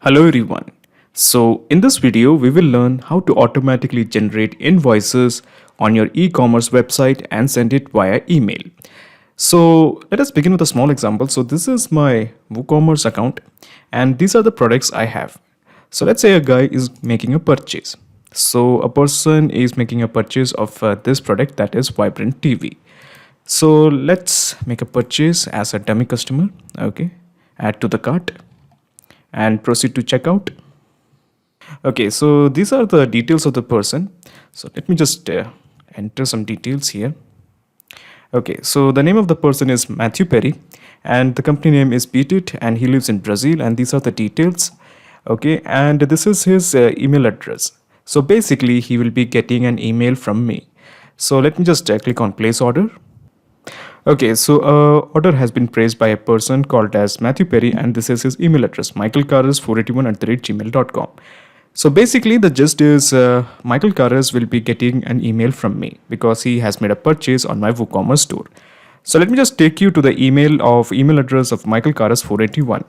Hello everyone. So in this video we will learn how to automatically generate invoices on your e-commerce website and send it via email. So let us begin with a small example. So this is my WooCommerce account and these are the products I have. So let's say a guy is making a purchase. So a person is making a purchase of this product, that is Vibrant TV. So let's make a purchase as a dummy customer. Okay, add to the cart and proceed to checkout. Okay, so these are the details of the person. So let me just enter some details here. Okay, so the name of the person is Matthew Perry and the company name is Beatit and he lives in Brazil, and these are the details. Okay, and this is his email address. So basically he will be getting an email from me. So let me just click on place order. Okay, so order has been placed by a person called as Matthew Perry, and this is his email address, michaelcarres481@gmail.com. So basically the gist is Michael Carres will be getting an email from me because he has made a purchase on my WooCommerce store. So let me just take you to the email address of Michael Carres481.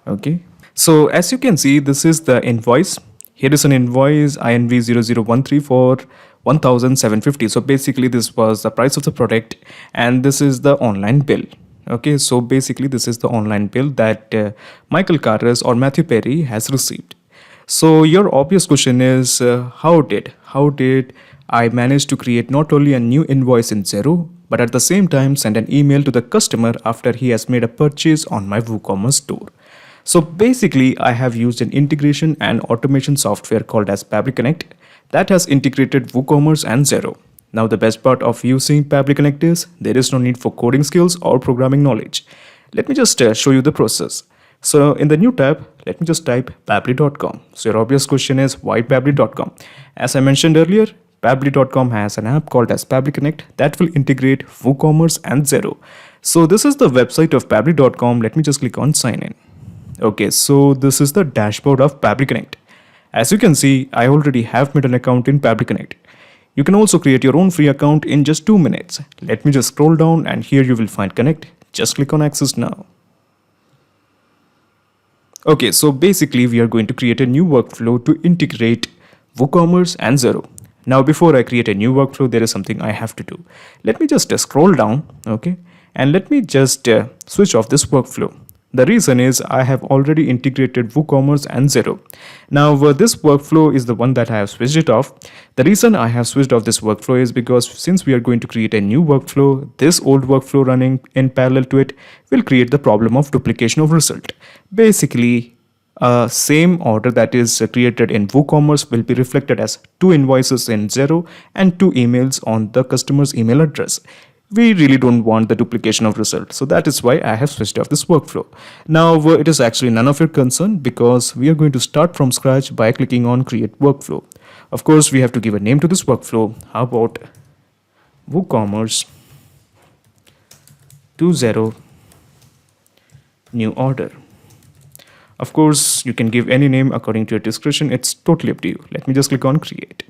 Okay, so as you can see, this is the invoice. Here is an invoice INV0013 for 1750. So basically this was the price of the product and this is the online bill. Okay, so basically this is the online bill that Michael Carres or Matthew Perry has received. So your obvious question is how did I manage to create not only a new invoice in Xero but at the same time send an email to the customer after he has made a purchase on my WooCommerce store. So basically I have used an integration and automation software called as Pabbly Connect that has integrated WooCommerce and Xero. Now the best part of using Pabbly Connect is there is no need for coding skills or programming knowledge. Let me just show you the process. So in the new tab, let me just type pabbly.com. So your obvious question is why pabbly.com? As I mentioned earlier, pabbly.com has an app called as Pabbly Connect that will integrate WooCommerce and Xero. So this is the website of pabbly.com. Let me just click on sign in. Okay, so this is the dashboard of Pabbly Connect. As you can see, I already have made an account in Pabbly Connect. You can also create your own free account in just 2 minutes. Let me just scroll down and here you will find Connect. Just click on Access now. Okay, so basically we are going to create a new workflow to integrate WooCommerce and Xero. Now before I create a new workflow, there is something I have to do. Let me just scroll down, okay, and let me just switch off this workflow. The reason is I have already integrated WooCommerce and Xero. Now this workflow is the one that I have switched it off. The reason I have switched off this workflow is because since we are going to create a new workflow, this old workflow running in parallel to it will create the problem of duplication of result. Basically, same order that is created in WooCommerce will be reflected as 2 invoices in Xero and 2 emails on the customer's email address. We really don't want the duplication of result. So that is why I have switched off this workflow. Now it is actually none of your concern because we are going to start from scratch by clicking on create workflow. Of course, we have to give a name to this workflow. How about WooCommerce to Xero new order? Of course, you can give any name according to your discretion. It's totally up to you. Let me just click on create.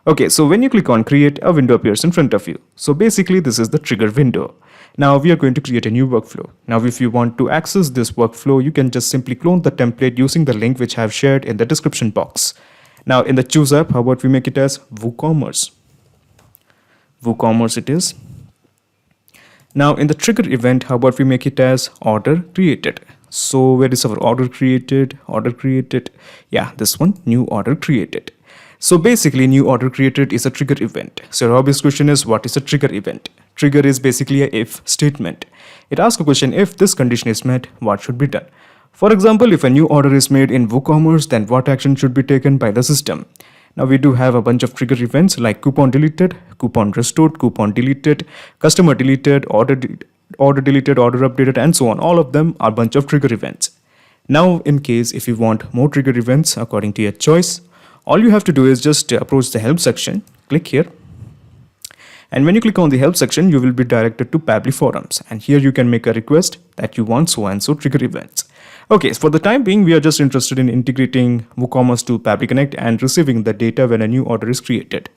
Okay, so when you click on create, a window appears in front of you. So basically this is the trigger window. Now we are going to create a new workflow. Now if you want to access this workflow, you can just simply clone the template using the link which I have shared in the description box. Now in the choose app, how about we make it as WooCommerce? WooCommerce it is. Now in the trigger event, how about we make it as order created? So where is our order created? Order created. Yeah, this one, new order created. So basically new order created is a trigger event. So your obvious question is what is a trigger event? Trigger is basically a if statement. It asks a question, if this condition is met, what should be done? For example, if a new order is made in WooCommerce, then what action should be taken by the system? Now we do have a bunch of trigger events like coupon deleted, coupon restored, coupon deleted, customer deleted, order deleted, order updated, and so on. All of them are a bunch of trigger events. Now in case if you want more trigger events according to your choice, all you have to do is just approach the help section, click here. And when you click on the help section, you will be directed to Pabbly forums. And here you can make a request that you want so and so trigger events. Okay, so for the time being, we are just interested in integrating WooCommerce to Pabbly Connect and receiving the data when a new order is created.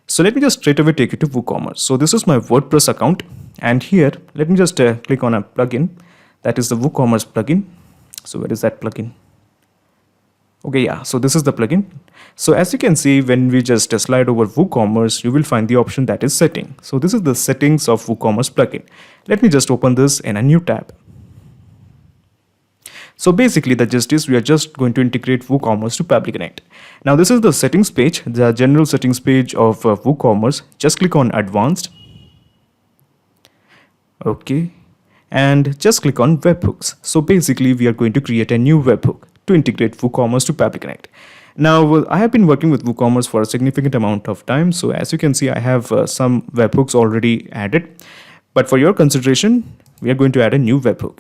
So let me just straight away take you to WooCommerce. So this is my WordPress account. And here, let me just click on a plugin. That is the WooCommerce plugin. So where is that plugin? Okay, yeah, so this is the plugin. So as you can see, when we just slide over WooCommerce, you will find the option that is setting. So this is the settings of WooCommerce plugin. Let me just open this in a new tab. So basically the gist is we are just going to integrate WooCommerce to Pabbly Connect. Now this is the settings page, the general settings page of WooCommerce. Just click on advanced. Okay. And just click on webhooks. So basically we are going to create a new webhook to integrate WooCommerce to Pabbly Connect. Now I have been working with WooCommerce for a significant amount of time. So as you can see, I have some webhooks already added. But for your consideration, we are going to add a new webhook.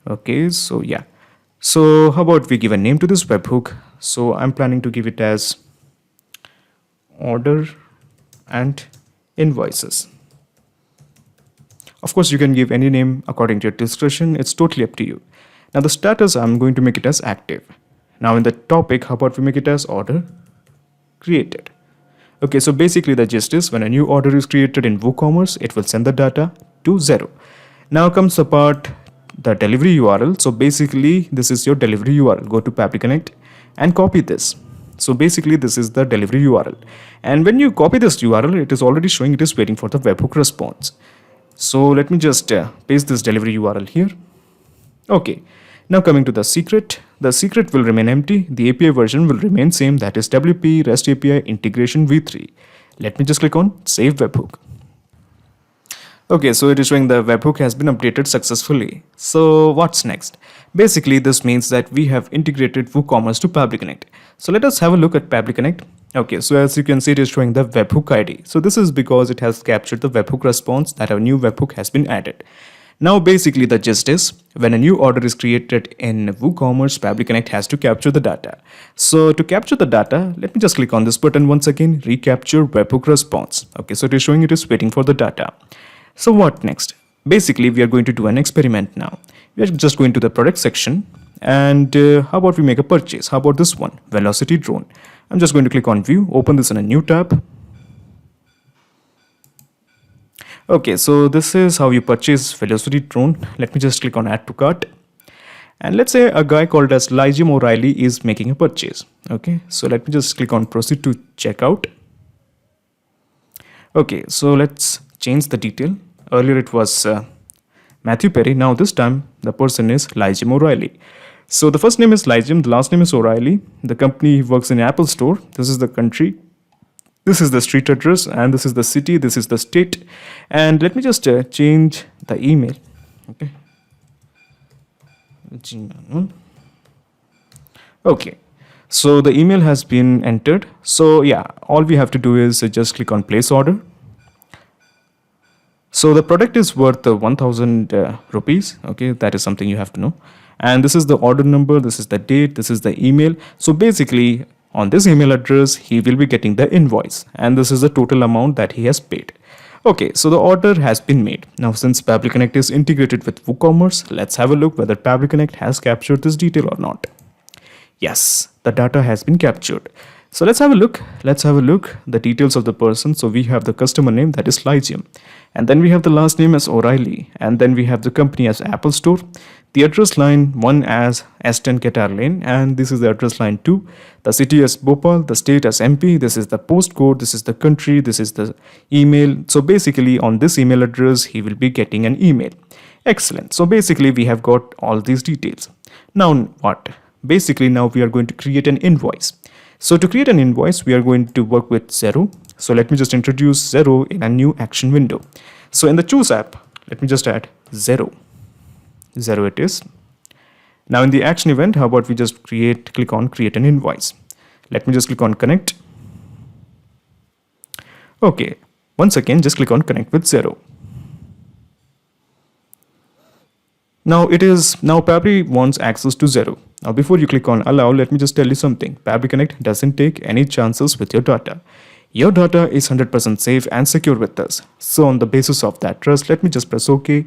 Okay, so yeah. So how about we give a name to this webhook? So I'm planning to give it as order and invoices. Of course, you can give any name according to your discretion. It's totally up to you. Now the status, I'm going to make it as active. Now in the topic, how about we make it as order created? Okay, so basically the gist is when a new order is created in WooCommerce, it will send the data to Xero. Now comes the part, the delivery URL. So basically this is your delivery URL. Go to Pabbly Connect and copy this. So basically this is the delivery URL. And when you copy this URL, it is already showing it is waiting for the webhook response. So let me just paste this delivery URL here. Okay, now coming to the secret will remain empty. The API version will remain same, that is WP REST API integration v3. Let me just click on save webhook. Okay, so it is showing the webhook has been updated successfully. So what's next? Basically, this means that we have integrated WooCommerce to Pabbly Connect. So let us have a look at Pabbly Connect. Okay, so as you can see, it is showing the webhook ID. So this is because it has captured the webhook response that our new webhook has been added. Now basically the gist is when a new order is created in WooCommerce, Pabbly Connect has to capture the data. So to capture the data, let me just click on this button once again, recapture webhook response. Okay, so it is showing it is waiting for the data. So what next? Basically, we are going to do an experiment now. We are just going to the product section and how about we make a purchase? How about this one? Velocity drone. I'm just going to click on view, open this in a new tab. Okay, so this is how you purchase Velocity drone. Let me just click on add to cart. And let's say a guy called as Lyjim O'Reilly is making a purchase. Okay, so let me just click on proceed to checkout. Okay, so let's change the detail. Earlier it was Matthew Perry. Now this time the person is Lyjim O'Reilly. So the first name is Lyjim, the last name is O'Reilly. The company works in Apple Store. This is the country. This is the street address and this is the city. This is the state. And let me just change the email. Okay. Okay. So the email has been entered. So yeah, all we have to do is just click on place order. So the product is worth 1000 rupees. Okay, that is something you have to know. And this is the order number, this is the date, this is the email. So basically on this email address, he will be getting the invoice and this is the total amount that he has paid. Okay, so the order has been made. Now since Pabbly Connect is integrated with WooCommerce, let's have a look whether Pabbly Connect has captured this detail or not. Yes, the data has been captured. So let's have a look. Let's have a look the details of the person. So we have the customer name, that is Lyjim. And then we have the last name as O'Reilly. And then we have the company as Apple Store. The address line 1 as S10 Qatar Lane. And this is the address line 2. The city as Bhopal, the state as MP. This is the postcode. This is the country. This is the email. So basically on this email address, he will be getting an email. Excellent. So basically we have got all these details. Now what? Basically now we are going to create an invoice. So to create an invoice, we are going to work with Xero. So let me just introduce Xero in a new action window. So in the choose app, let me just add Xero. Xero it is. Now in the action event, how about we just click on create an invoice. Let me just click on connect. Okay, once again, just click on connect with Xero. Now Pabbly wants access to Xero. Now before you click on allow, let me just tell you something. Pabbly Connect doesn't take any chances with your data. Your data is 100% safe and secure with us. So on the basis of that trust, let me just press OK.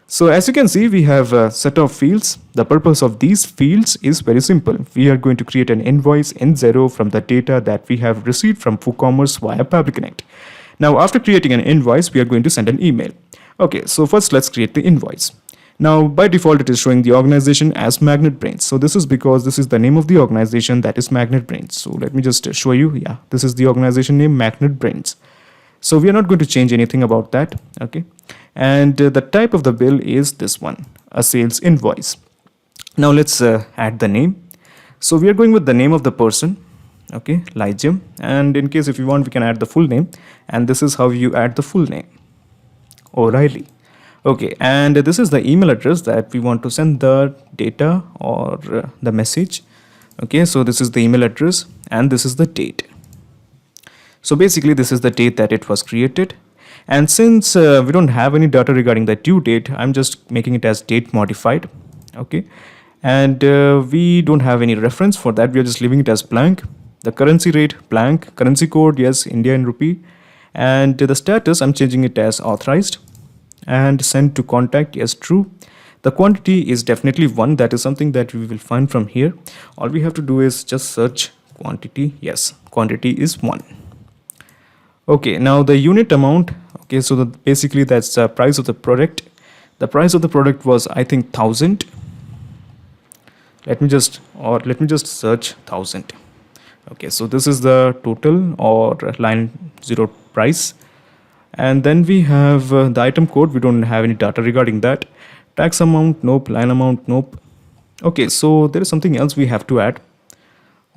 So as you can see, we have a set of fields. The purpose of these fields is very simple. We are going to create an invoice in Xero from the data that we have received from WooCommerce via Pabbly Connect. Now after creating an invoice, we are going to send an email. Okay, so first let's create the invoice. Now, by default, it is showing the organization as Magnet Brains. So this is because this is the name of the organization, that is Magnet Brains. So let me just show you. Yeah, this is the organization name, Magnet Brains. So we are not going to change anything about that. Okay. And the type of the bill is this one, a sales invoice. Now let's add the name. So we are going with the name of the person. Okay, Lygium. And in case if you want, we can add the full name. And this is how you add the full name, O'Reilly. Okay, and this is the email address that we want to send the data or the message. Okay, so this is the email address and this is the date. So basically this is the date that it was created. And since we don't have any data regarding the due date, I'm just making it as date modified. Okay, and we don't have any reference for that. We are just leaving it as blank. The currency rate blank, currency code yes, India in rupee, and the status I'm changing it as authorized, and send to contact yes, true. The quantity is definitely 1. That is something that we will find from here. All we have to do is just search quantity. Yes, quantity is 1. Okay, now the unit amount. Okay, so basically that's the price of the product. The price of the product was, I think, 1000. Let me just search 1000. Okay, so this is the total or line 0 price. And then we have the item code. We don't have any data regarding that. Tax amount, nope. Line amount, nope. Okay, so there is something else we have to add.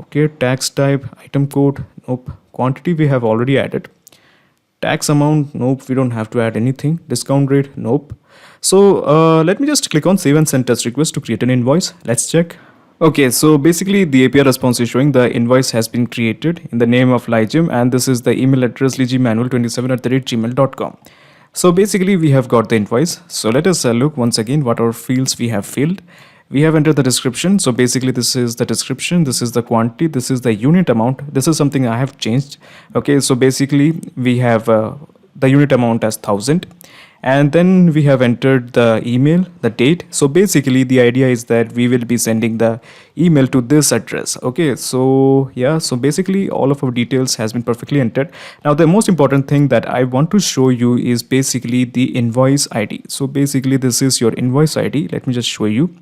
Okay, tax type, item code, nope. Quantity we have already added. Tax amount, nope, we don't have to add anything. Discount rate, nope. So let me just click on save and send test request to create an invoice. Let's check. Okay, so basically the API response is showing the invoice has been created in the name of Lygium, and this is the email address lygimanual27@gmail.com. So basically we have got the invoice. So let us look once again what our fields we have filled. We have entered the description. So basically this is the description, this is the quantity, this is the unit amount. This is something I have changed. Okay, so basically we have the unit amount as 1000. And then we have entered the email, the date. So basically the idea is that we will be sending the email to this address. Okay, so yeah, so basically all of our details has been perfectly entered. Now the most important thing that I want to show you is basically the invoice ID. So basically this is your invoice ID. Let me just show you.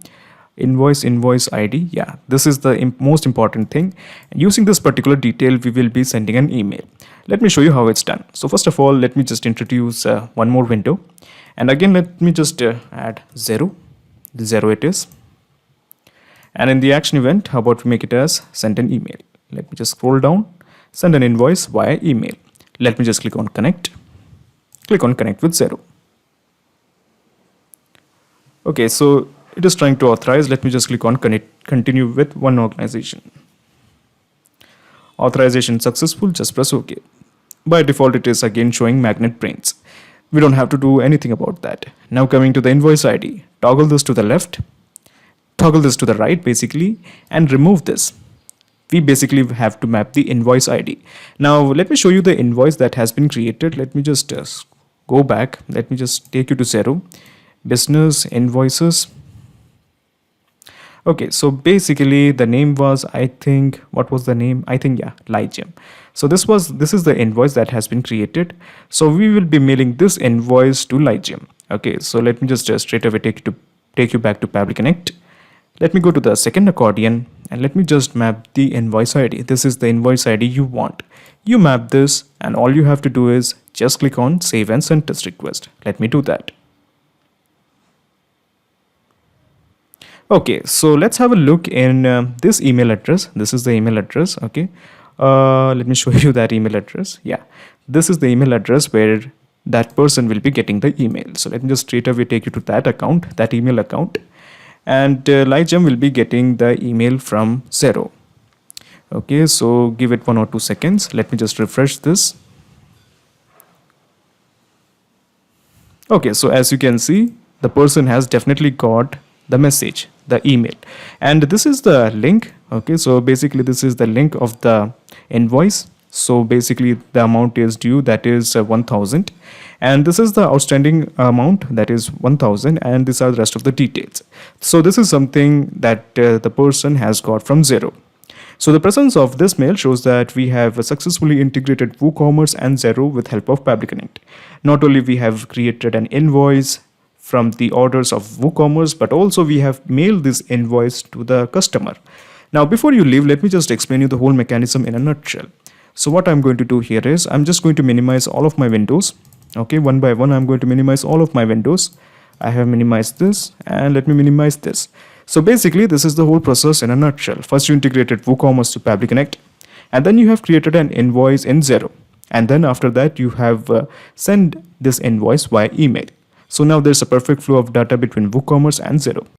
Invoice ID. Yeah, this is the most important thing. Using this particular detail, we will be sending an email. Let me show you how it's done. So first of all, let me just introduce one more window. And again, let me just add 0. 0 it is. And in the action event, how about we make it as send an email. Let me just scroll down, send an invoice via email. Let me just click on connect. Click on connect with 0. Okay, so it is trying to authorize. Let me just click on continue with one organization. Authorization successful, just press OK. By default, it is again showing Magnet Brains. We don't have to do anything about that. Now coming to the invoice ID, toggle this to the left, toggle this to the right basically, and remove this. We basically have to map the invoice ID. Now let me show you the invoice that has been created. Let me just go back. Let me just take you to 0. Business invoices. Okay, so basically the name was, I think, what was the name? I think, yeah, Lygium. So this is the invoice that has been created. So we will be mailing this invoice to Lygium. Okay, so let me just straight away take you back to Pabbly Connect. Let me go to the second accordion and let me just map the invoice ID. This is the invoice ID you want. You map this and all you have to do is just click on save and send test request. Let me do that. Okay, so let's have a look in this email address. This is the email address. Okay, let me show you that email address. Yeah, this is the email address where that person will be getting the email. So let me just straight away take you to that account, that email account, and Lygium will be getting the email from 0. Okay, so give it 1 or 2 seconds. Let me just refresh this. Okay, so as you can see, the person has definitely got the message, the email, and this is the link. Okay, so basically this is the link of the invoice. So basically the amount is due, that is 1000, and this is the outstanding amount, that is 1000, and these are the rest of the details. So this is something that the person has got from 0. So the presence of this mail shows that we have successfully integrated WooCommerce and Xero with help of Pabbly Connect. Not only we have created an invoice, from the orders of WooCommerce, but also we have mailed this invoice to the customer. Now, before you leave, let me just explain you the whole mechanism in a nutshell. So what I'm going to do here is I'm just going to minimize all of my windows. Okay, one by one, I'm going to minimize all of my windows. I have minimized this, and let me minimize this. So basically, this is the whole process in a nutshell. First, you integrated WooCommerce to Pabbly Connect, and then you have created an invoice in Xero. And then after that, you have sent this invoice via email. So now there's a perfect flow of data between WooCommerce and Xero.